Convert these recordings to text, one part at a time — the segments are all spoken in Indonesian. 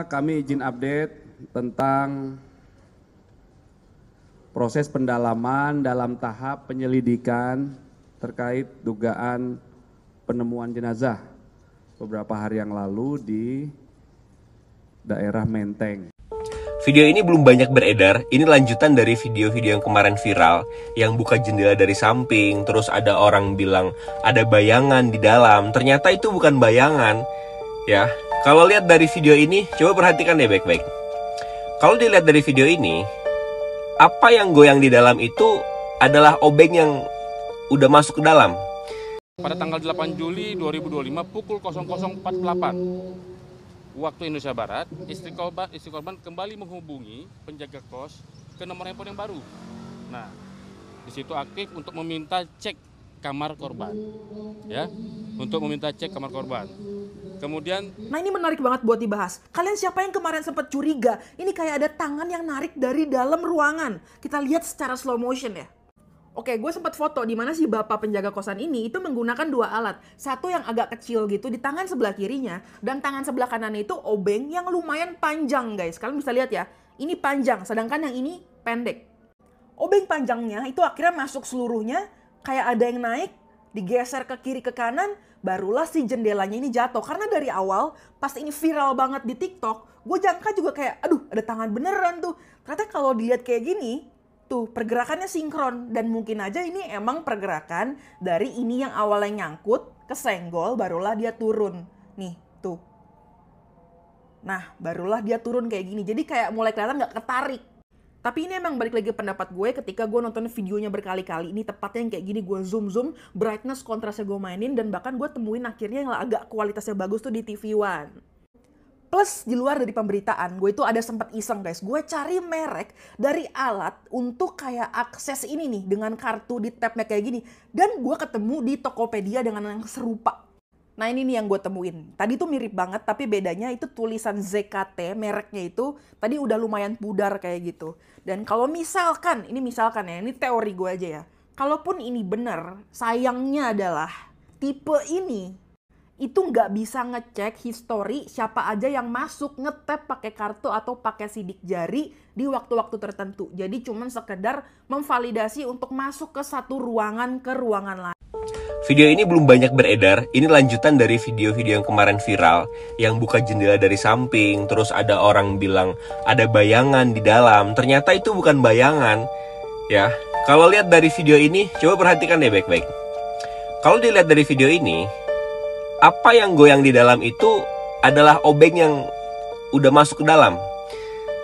Kami izin update tentang proses pendalaman dalam tahap penyelidikan terkait dugaan penemuan jenazah beberapa hari yang lalu di daerah Menteng. Video ini belum banyak beredar, ini lanjutan dari video-video yang kemarin viral, yang buka jendela dari samping, terus ada orang bilang ada bayangan di dalam, ternyata itu bukan bayangan, ya. Kalau lihat dari video ini, coba perhatikan deh baik-baik. Kalau dilihat dari video ini, apa yang goyang di dalam itu adalah obeng yang udah masuk ke dalam. Pada tanggal 8 Juli 2025 pukul 00.48 waktu Indonesia Barat, istri korban kembali menghubungi penjaga kos ke nomor handphone yang baru. Nah, di situ aktif untuk meminta cek kamar korban, ya, untuk meminta cek kamar korban. Kemudian, nah ini menarik banget buat dibahas. Kalian siapa yang kemarin sempat curiga? Ini kayak ada tangan yang narik dari dalam ruangan. Kita lihat secara slow motion ya. Oke, gue sempat foto di mana si bapak penjaga kosan ini itu menggunakan dua alat. Satu yang agak kecil gitu di tangan sebelah kirinya, dan tangan sebelah kanannya itu obeng yang lumayan panjang, guys. Kalian bisa lihat ya, ini panjang, sedangkan yang ini pendek. Obeng panjangnya itu akhirnya masuk seluruhnya, kayak ada yang naik, digeser ke kiri ke kanan, barulah si jendelanya ini jatuh. Karena dari awal, pas ini viral banget di TikTok, gue jangka juga kayak, aduh ada tangan beneran tuh. Ternyata kalau dilihat kayak gini, tuh pergerakannya sinkron, dan mungkin aja ini emang pergerakan dari ini yang awalnya nyangkut, kesenggol, barulah dia turun. Nih, tuh. Nah, barulah dia turun kayak gini. Jadi kayak mulai kelihatan nggak ketarik. Tapi ini emang balik lagi pendapat gue ketika gue nonton videonya berkali-kali. Ini tepatnya yang kayak gini, gue zoom, brightness, kontrasnya gue mainin, dan bahkan gue temuin akhirnya yang agak kualitasnya bagus tuh di TV One. Plus di luar dari pemberitaan, gue itu ada sempat iseng guys. Gue cari merek dari alat untuk kayak akses ini nih dengan kartu di tabnya kayak gini. Dan gue ketemu di Tokopedia dengan yang serupa. Nah ini nih yang gue temuin. Tadi tuh mirip banget tapi bedanya itu tulisan ZKT mereknya itu tadi udah lumayan pudar kayak gitu. Dan kalau misalkan, ini misalkan ya, ini teori gue aja ya. Kalaupun ini bener, sayangnya adalah tipe ini itu nggak bisa ngecek histori siapa aja yang masuk ngetap pakai kartu atau pakai sidik jari di waktu-waktu tertentu. Jadi cuman sekedar memvalidasi untuk masuk ke satu ruangan ke ruangan lain. Video ini belum banyak beredar, ini lanjutan dari video-video yang kemarin viral, yang buka jendela dari samping, terus ada orang bilang ada bayangan di dalam, ternyata itu bukan bayangan, ya. Kalau lihat dari video ini, coba perhatikan deh baik-baik. Kalau dilihat dari video ini, apa yang goyang di dalam itu adalah obeng yang udah masuk ke dalam.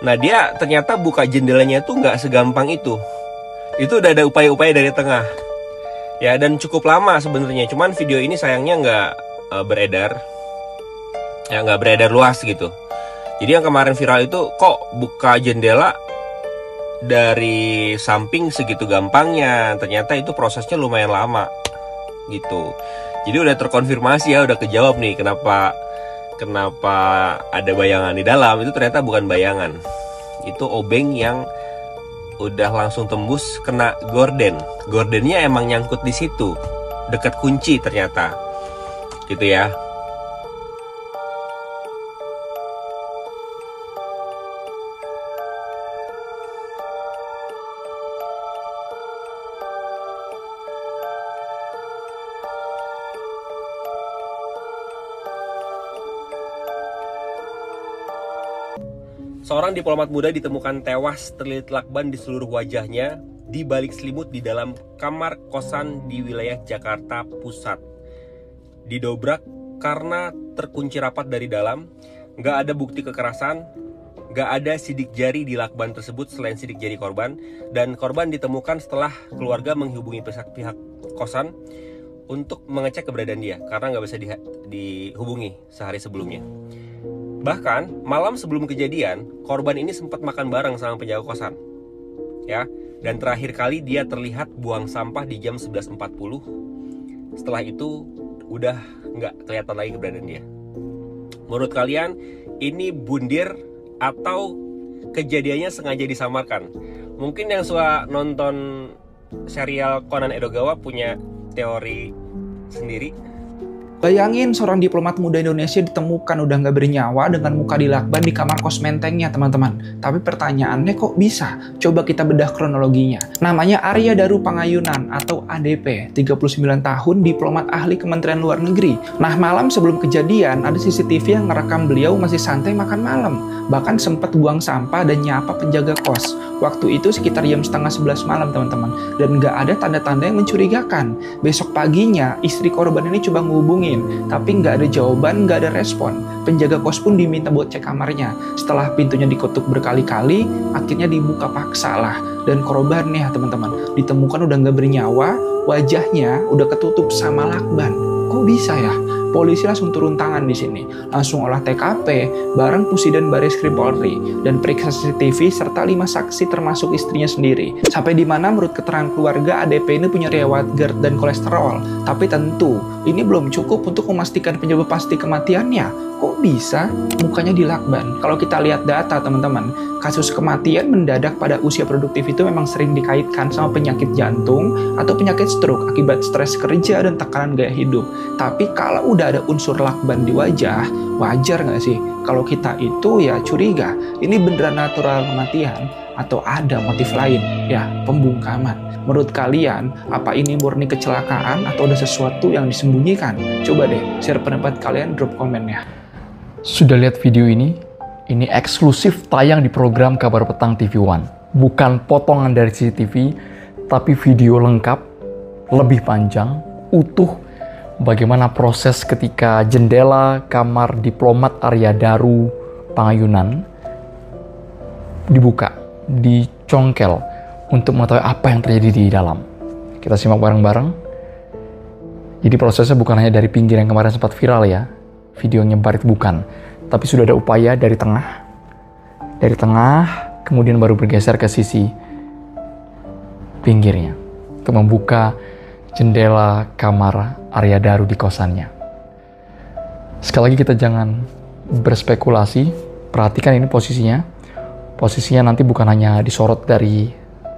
Nah dia ternyata buka jendelanya tuh nggak segampang itu. Itu udah ada upaya-upaya dari tengah. Ya dan cukup lama sebenarnya. Cuman video ini sayangnya nggak beredar. Ya nggak beredar luas gitu. Jadi yang kemarin viral itu kok buka jendela dari samping segitu gampangnya. Ternyata itu prosesnya lumayan lama gitu. Jadi udah terkonfirmasi ya, udah kejawab nih kenapa ada bayangan di dalam. Itu ternyata bukan bayangan. Itu obeng yang udah langsung tembus kena gorden. Gordennya emang nyangkut di situ, dekat kunci ternyata. Gitu ya. Seorang diplomat muda ditemukan tewas terlilit lakban di seluruh wajahnya di balik selimut di dalam kamar kosan di wilayah Jakarta Pusat. Didobrak karena terkunci rapat dari dalam, nggak ada bukti kekerasan, nggak ada sidik jari di lakban tersebut selain sidik jari korban, dan korban ditemukan setelah keluarga menghubungi pihak kosan untuk mengecek keberadaan dia karena nggak bisa dihubungi sehari sebelumnya. Bahkan malam sebelum kejadian, korban ini sempat makan bareng sama penjaga kosan. Ya, dan terakhir kali dia terlihat buang sampah di jam 11.40. Setelah itu udah nggak kelihatan lagi keberadaan dia. Menurut kalian ini bundir atau kejadiannya sengaja disamarkan? Mungkin yang suka nonton serial Conan Edogawa punya teori sendiri. Bayangin seorang diplomat muda Indonesia ditemukan udah nggak bernyawa dengan muka dilakban di kamar kos mentengnya, teman-teman. Tapi pertanyaannya kok bisa? Coba kita bedah kronologinya. Namanya Arya Daru Pangayunan atau ADP, 39 tahun, diplomat ahli Kementerian Luar Negeri. Nah, malam sebelum kejadian ada CCTV yang ngerekam beliau masih santai makan malam. Bahkan sempat buang sampah dan nyapa penjaga kos. Waktu itu sekitar jam setengah 11 malam, teman-teman. Dan nggak ada tanda-tanda yang mencurigakan. Besok paginya, istri korban ini coba ngehubungin, tapi nggak ada jawaban, nggak ada respon. Penjaga kos pun diminta buat cek kamarnya. Setelah pintunya diketuk berkali-kali, akhirnya dibuka paksa lah. Dan korbannya, teman-teman, ditemukan udah nggak bernyawa, wajahnya udah ketutup sama lakban. Kok bisa ya? Polisi langsung turun tangan di sini, langsung olah TKP bareng Pusdin Bareskrim Polri dan periksa CCTV serta 5 saksi termasuk istrinya sendiri. Sampai di mana menurut keterangan keluarga ADP ini punya riwayat GERD dan kolesterol. Tapi tentu ini belum cukup untuk memastikan penyebab pasti kematiannya. Kok bisa mukanya dilakban? Kalau kita lihat data, teman-teman, kasus kematian mendadak pada usia produktif itu memang sering dikaitkan sama penyakit jantung atau penyakit stroke akibat stres kerja dan tekanan gaya hidup. Tapi kalau udah ada unsur lakban di wajah, wajar nggak sih kalau kita itu ya curiga ini beneran natural kematian atau ada motif lain, ya pembungkaman. Menurut kalian, apa ini murni kecelakaan atau ada sesuatu yang disembunyikan? Coba deh share pendapat kalian, drop komennya. Sudah lihat video ini? Ini eksklusif tayang di program Kabar Petang TV One. Bukan potongan dari CCTV, tapi video lengkap, lebih panjang, utuh, bagaimana proses ketika jendela kamar diplomat Arya Daru Pangayunan dibuka, dicongkel untuk mengetahui apa yang terjadi di dalam. Kita simak bareng-bareng. Jadi prosesnya bukan hanya dari pinggir yang kemarin sempat viral ya, videonya barit bukan, tapi sudah ada upaya dari tengah, kemudian baru bergeser ke sisi pinggirnya untuk membuka jendela kamar Arya Daru di kosannya. Sekali lagi kita jangan berspekulasi, perhatikan ini posisinya. Posisinya nanti bukan hanya disorot dari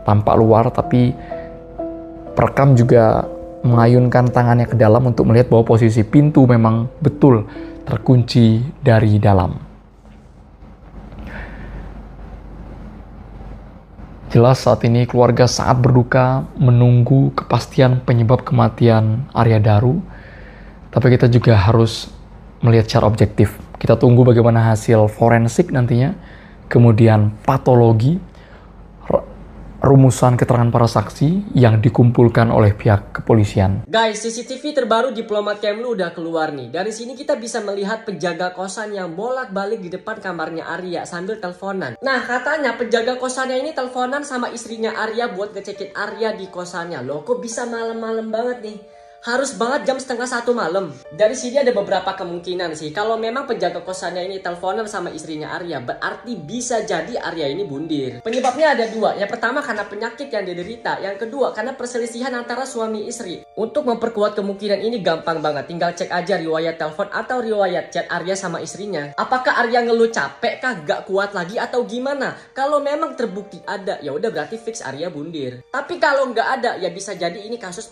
tampak luar, tapi perekam juga mengayunkan tangannya ke dalam untuk melihat bahwa posisi pintu memang betul terkunci dari dalam. Jelas saat ini keluarga sangat berduka menunggu kepastian penyebab kematian Arya Daru. Tapi kita juga harus melihat secara objektif. Kita tunggu bagaimana hasil forensik nantinya, kemudian patologi, rumusan keterangan para saksi yang dikumpulkan oleh pihak kepolisian. Guys, CCTV terbaru Diplomat Kemlu udah keluar nih. Dari sini kita bisa melihat penjaga kosan yang bolak-balik di depan kamarnya Arya sambil teleponan. Nah, katanya penjaga kosannya ini teleponan sama istrinya Arya buat ngecekin Arya di kosannya. Loh, kok bisa malam-malam banget nih? Harus banget jam 12:30 malam. Dari sini ada beberapa kemungkinan sih. Kalau memang penjaga kosannya ini teleponan sama istrinya Arya, berarti bisa jadi Arya ini bundir. Penyebabnya ada dua. Yang pertama karena penyakit yang diderita. Yang kedua karena perselisihan antara suami istri. Untuk memperkuat kemungkinan ini gampang banget. Tinggal cek aja riwayat telepon atau riwayat chat Arya sama istrinya. Apakah Arya ngeluh capek kah, gak kuat lagi atau gimana? Kalau memang terbukti ada, ya udah berarti fix Arya bundir. Tapi kalau nggak ada, ya bisa jadi ini kasus.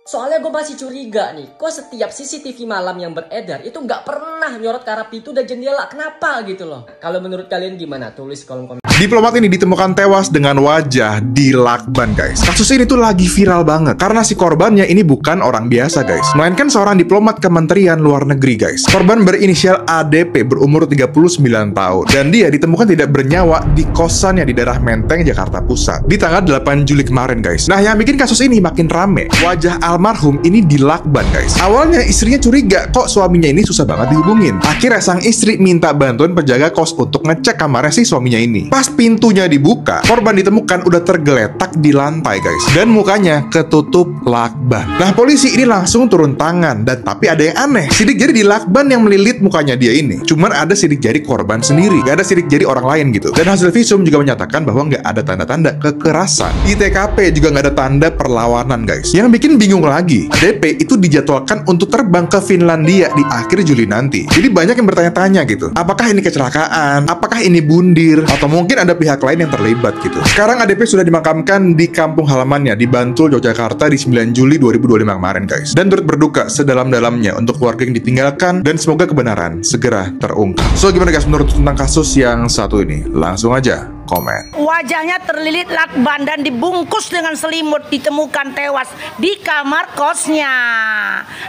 Soalnya gue masih curiga nih, kok setiap CCTV malam yang beredar itu nggak pernah nyorot ke arah pintu dan jendela. Kenapa gitu loh? Kalau menurut kalian gimana? Tulis kolom komentar. Diplomat ini ditemukan tewas dengan wajah dilakban, guys. Kasus ini tuh lagi viral banget karena si korbannya ini bukan orang biasa, guys, melainkan seorang diplomat Kementerian Luar Negeri, guys. Korban berinisial ADP berumur 39 tahun dan dia ditemukan tidak bernyawa di kosannya di daerah Menteng, Jakarta Pusat di tanggal 8 Juli kemarin, guys. Nah, yang bikin kasus ini makin rame, wajah almarhum ini dilakban, guys. Awalnya istrinya curiga kok suaminya ini susah banget dihubungin. Akhirnya sang istri minta bantuan penjaga kos untuk ngecek kamarnya si suaminya ini. Pas pintunya dibuka, korban ditemukan udah tergeletak di lantai, guys, dan mukanya ketutup lakban. Nah, polisi ini langsung turun tangan, dan tapi ada yang aneh, sidik jari di lakban yang melilit mukanya dia ini cuman ada sidik jari korban sendiri, gak ada sidik jari orang lain gitu. Dan hasil visum juga menyatakan bahwa gak ada tanda-tanda kekerasan. Di TKP juga gak ada tanda perlawanan, guys. Yang bikin bingung tunggu lagi, ADP itu dijadwalkan untuk terbang ke Finlandia di akhir Juli nanti. Jadi banyak yang bertanya-tanya gitu, apakah ini kecelakaan, apakah ini bundir, atau mungkin ada pihak lain yang terlibat gitu. Sekarang ADP sudah dimakamkan di kampung halamannya di Bantul, Yogyakarta di 9 Juli 2025 kemarin guys. Dan turut berduka sedalam-dalamnya untuk keluarga yang ditinggalkan, dan semoga kebenaran segera terungkap. So gimana guys menurut tentang kasus yang satu ini? Langsung aja komen. Wajahnya terlilit lakban dan dibungkus dengan selimut, ditemukan tewas di kamar kosnya.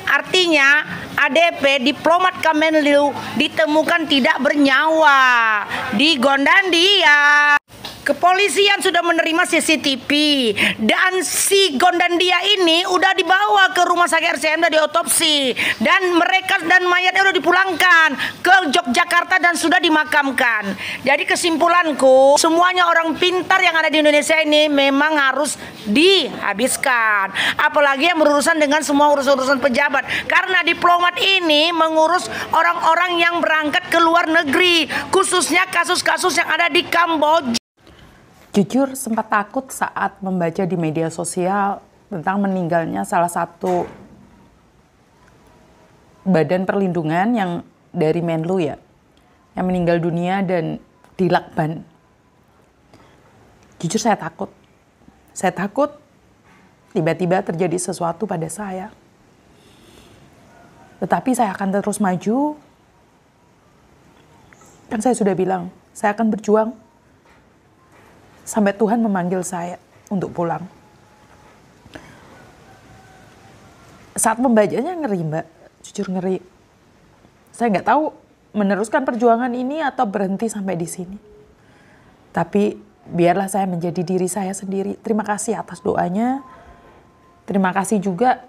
Artinya ADP, diplomat Kemenlu, ditemukan tidak bernyawa di Gondandia. Kepolisian sudah menerima CCTV dan si Gondandia ini udah dibawa ke rumah sakit RCM, udah diotopsi, dan mereka dan mayatnya udah dipulangkan ke Yogyakarta dan sudah dimakamkan. Jadi kesimpulanku, semuanya orang pintar yang ada di Indonesia ini memang harus dihabiskan. Apalagi yang berurusan dengan semua urusan-urusan pejabat, karena diplomat ini mengurus orang-orang yang berangkat ke luar negeri, khususnya kasus-kasus yang ada di Kamboja. Jujur sempat takut saat membaca di media sosial tentang meninggalnya salah satu badan perlindungan yang dari Menlu ya, yang meninggal dunia dan di Lakban. Jujur saya takut. Saya takut tiba-tiba terjadi sesuatu pada saya. Tetapi saya akan terus maju. Kan saya sudah bilang, saya akan berjuang sampai Tuhan memanggil saya untuk pulang. Saat membacanya ngeri mbak, jujur ngeri. Saya nggak tahu meneruskan perjuangan ini atau berhenti sampai di sini. Tapi biarlah saya menjadi diri saya sendiri. Terima kasih atas doanya. Terima kasih juga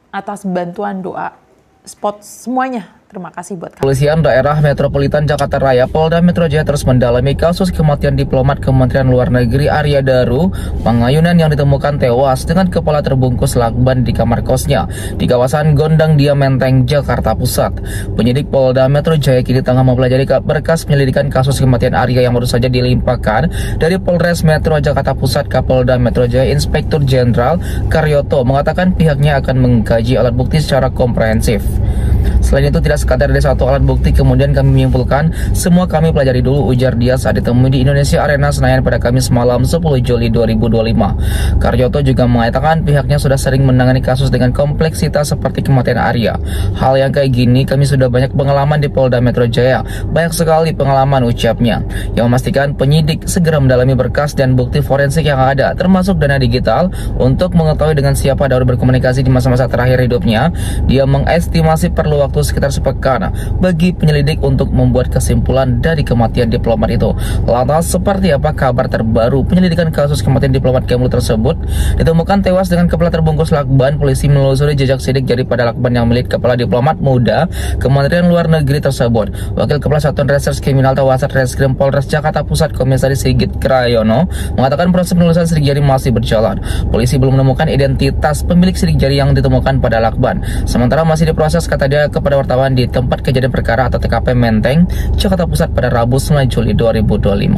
atas bantuan doa spot semuanya. Terima kasih buat kalian. Kepolisian Daerah Metropolitan Jakarta Raya Polda Metro Jaya terus mendalami kasus kematian diplomat Kementerian Luar Negeri Arya Daru Pangayunan yang ditemukan tewas dengan kepala terbungkus lakban di kamar kosnya di kawasan Gondangdia Menteng, Jakarta Pusat. Penyidik Polda Metro Jaya kini tengah mempelajari berkas penyelidikan kasus kematian Arya yang baru saja dilimpahkan dari Polres Metro Jakarta Pusat. Kapolda Metro Jaya Inspektur Jenderal Karyoto mengatakan pihaknya akan mengkaji alat bukti secara komprehensif. Selain itu, tidak sekadar dari satu alat bukti, kemudian kami menyimpulkan semua kami pelajari dulu, ujar dia saat ditemui di Indonesia Arena Senayan pada Kamis malam 10 Juli 2025. Karyoto juga mengatakan pihaknya sudah sering menangani kasus dengan kompleksitas seperti kematian Arya. Hal yang kayak gini kami sudah banyak pengalaman di Polda Metro Jaya, banyak sekali pengalaman, ucapnya, yang memastikan penyidik segera mendalami berkas dan bukti forensik yang ada, termasuk dana digital, untuk mengetahui dengan siapa Daru berkomunikasi di masa-masa terakhir hidupnya. Dia mengestimasi perlu waktu sekitar sepekan bagi penyelidik untuk membuat kesimpulan dari kematian diplomat itu. Lantas seperti apa kabar terbaru penyelidikan kasus kematian diplomat Kemlu tersebut? Ditemukan tewas dengan kepala terbungkus lakban. Polisi menelusuri jejak sidik jari pada lakban yang milik kepala diplomat muda Kementerian Luar Negeri tersebut. Wakil Kepala Satuan Reserse Kriminal Tawasat Reskrim Polres Jakarta Pusat Komisaris Sigit Krayono mengatakan proses penelusuran sidik jari masih berjalan. Polisi belum menemukan identitas pemilik sidik jari yang ditemukan pada lakban. Sementara masih diproses, kata dia kepada wartawan di tempat kejadian perkara atau TKP Menteng, Jakarta Pusat pada Rabu 9 Juli 2025.